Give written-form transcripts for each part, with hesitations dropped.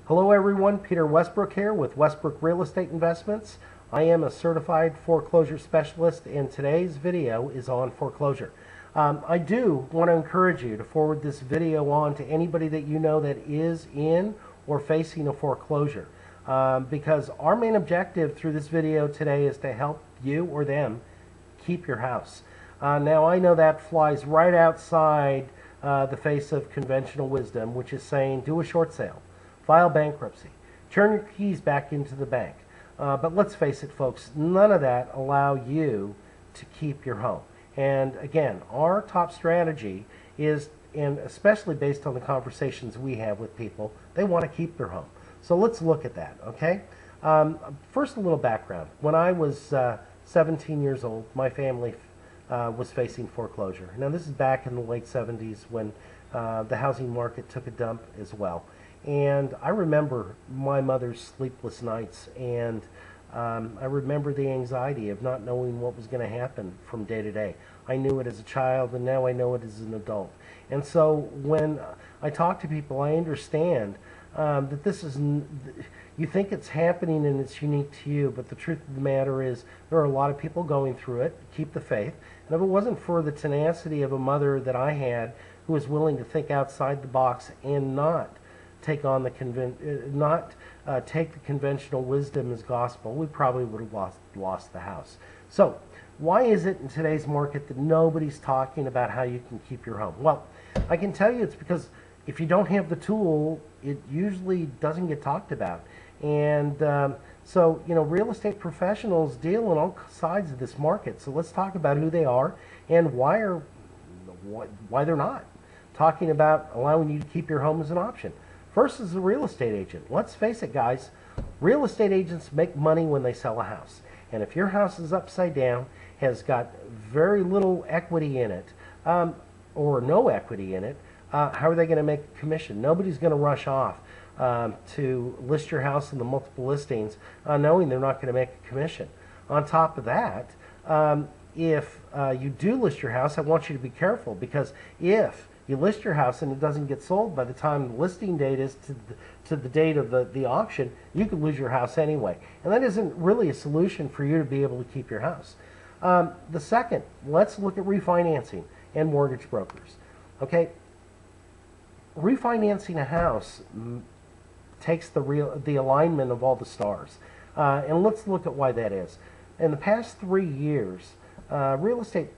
Hello everyone, Peter Westbrook here with Westbrook Real Estate Investments. I am a certified foreclosure specialist and today's video is on foreclosure. I do want to encourage you to forward this video on to anybody that you know that is in or facing a foreclosure because our main objective through this video today is to help you or them keep your house. Now I know that flies right outside the face of conventional wisdom, which is saying do a short sale. File bankruptcy, turn your keys back into the bank. But let's face it, folks, none of that allow you to keep your home. And again, our top strategy is, and especially based on the conversations we have with people, they want to keep their home. So let's look at that, okay? First, a little background. When I was 17 years old, my family was facing foreclosure. Now, this is back in the late 70s when the housing market took a dump as well. And I remember my mother's sleepless nights, and I remember the anxiety of not knowing what was going to happen from day to day. I knew it as a child, and now I know it as an adult. And so when I talk to people, I understand that this is, you think it's happening and it's unique to you, but the truth of the matter is there are a lot of people going through it. Keep the faith. And if it wasn't for the tenacity of a mother that I had who was willing to think outside the box and not take on the take the conventional wisdom as gospel, we probably would have lost the house. So why is it in today's market that nobody's talking about how you can keep your home? Well, I can tell you it's because if you don't have the tool, it usually doesn't get talked about. And so, you know, real estate professionals deal on all sides of this market. So let's talk about who they are and why they're not talking about allowing you to keep your home as an option. First is the real estate agent. Let's face it, guys, real estate agents make money when they sell a house. And if your house is upside down, has got very little equity in it, or no equity in it, how are they going to make a commission? Nobody's going to rush off to list your house in the multiple listings knowing they're not going to make a commission. On top of that, if you do list your house, I want you to be careful, because if you list your house and it doesn't get sold by the time the listing date is to the date of the auction, you could lose your house anyway. And that isn't really a solution for you to be able to keep your house. The second, let's look at refinancing and mortgage brokers. Okay, refinancing a house takes the alignment of all the stars. And let's look at why that is. In the past 3 years, real estate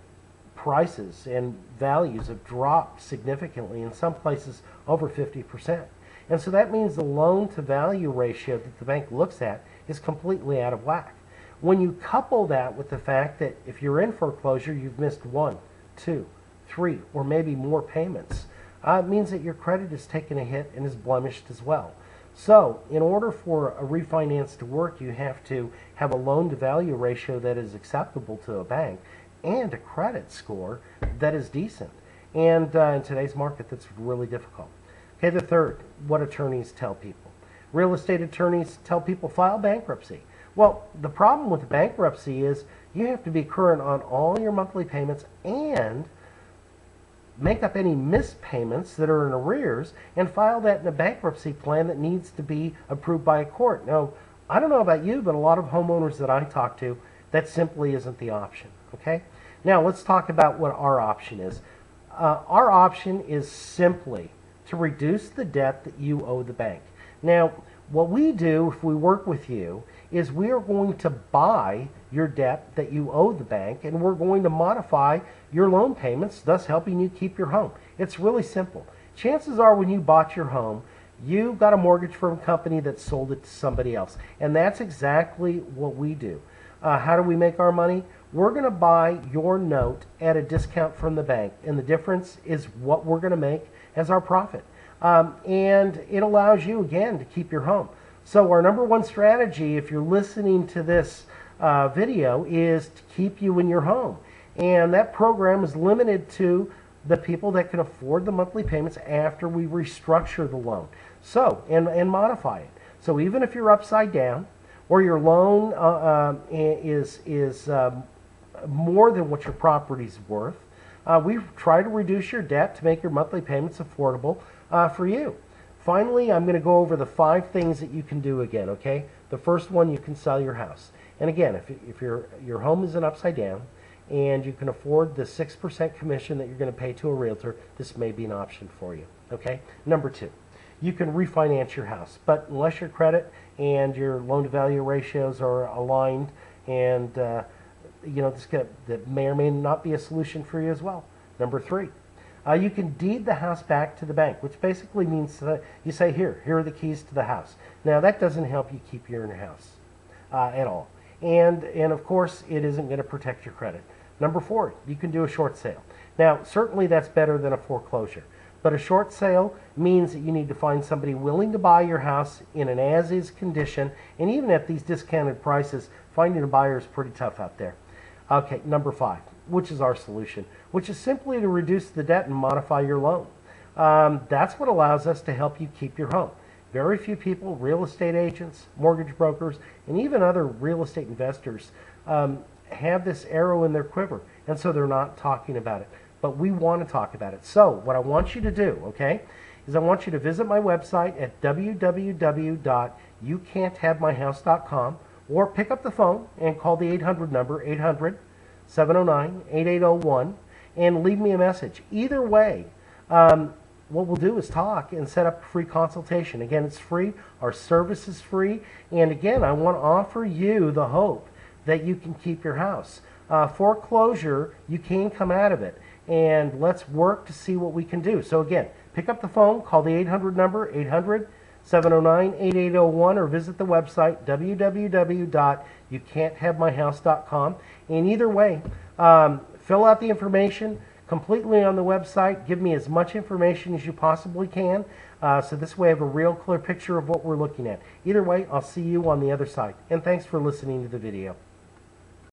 prices and values have dropped significantly, in some places over 50%. And so that means the loan to value ratio that the bank looks at is completely out of whack. When you couple that with the fact that if you're in foreclosure, you've missed 1, 2, 3, or maybe more payments, it means that your credit is taking a hit and is blemished as well. So in order for a refinance to work, you have to have a loan to value ratio that is acceptable to a bank and a credit score that is decent. And in today's market, that's really difficult. Okay, the third, what attorneys tell people. Real estate attorneys tell people file bankruptcy. Well, the problem with bankruptcy is you have to be current on all your monthly payments and make up any missed payments that are in arrears and file that in a bankruptcy plan that needs to be approved by a court. Now, I don't know about you, but a lot of homeowners that I talk to, that simply isn't the option. Okay? Now, let's talk about what our option is. Our option is simply to reduce the debt that you owe the bank. Now, what we do if we work with you is we are going to buy your debt that you owe the bank, and we're going to modify your loan payments, thus helping you keep your home. It's really simple. Chances are when you bought your home, you got a mortgage from a company that sold it to somebody else. And that's exactly what we do. How do we make our money? We're going to buy your note at a discount from the bank, and the difference is what we're going to make as our profit. And it allows you, again, to keep your home. So our number one strategy, if you're listening to this video, is to keep you in your home. And that program is limited to the people that can afford the monthly payments after we restructure the loan. So, and modify it. So even if you're upside down, or your loan is more than what your property's worth, we try to reduce your debt to make your monthly payments affordable for you. Finally, I'm going to go over the 5 things that you can do again, okay? The first one, you can sell your house. And again, if your home isn't upside down and you can afford the 6% commission that you're going to pay to a realtor, this may be an option for you, okay? Number 2, you can refinance your house. But unless your credit and your loan-to-value ratios are aligned, and that may or may not be a solution for you as well. Number 3, you can deed the house back to the bank, which basically means that you say, here are the keys to the house. Now, that doesn't help you keep your house at all. And of course, it isn't going to protect your credit. Number 4, you can do a short sale. Now, certainly that's better than a foreclosure. But a short sale means that you need to find somebody willing to buy your house in an as-is condition. And even at these discounted prices, finding a buyer is pretty tough out there. Okay, number 5, which is our solution, which is simply to reduce the debt and modify your loan. That's what allows us to help you keep your home. Very few people, real estate agents, mortgage brokers, and even other real estate investors have this arrow in their quiver, and so they're not talking about it. But we want to talk about it. So what I want you to do, okay, is I want you to visit my website at www.youcan'thavemyhouse.com, or pick up the phone and call the 800 number, 800-709-8801, and leave me a message. Either way, what we'll do is talk and set up a free consultation. Again, it's free. Our service is free. And again, I want to offer you the hope that you can keep your house. Foreclosure, you can come out of it. And let's work to see what we can do. So again, pick up the phone, call the 800 number, 800-709-8801, or visit the website, www.youcan'thavemyhouse.com. And either way, fill out the information completely on the website. Give me as much information as you possibly can, so this way I have a real clear picture of what we're looking at. Either way, I'll see you on the other side. And thanks for listening to the video.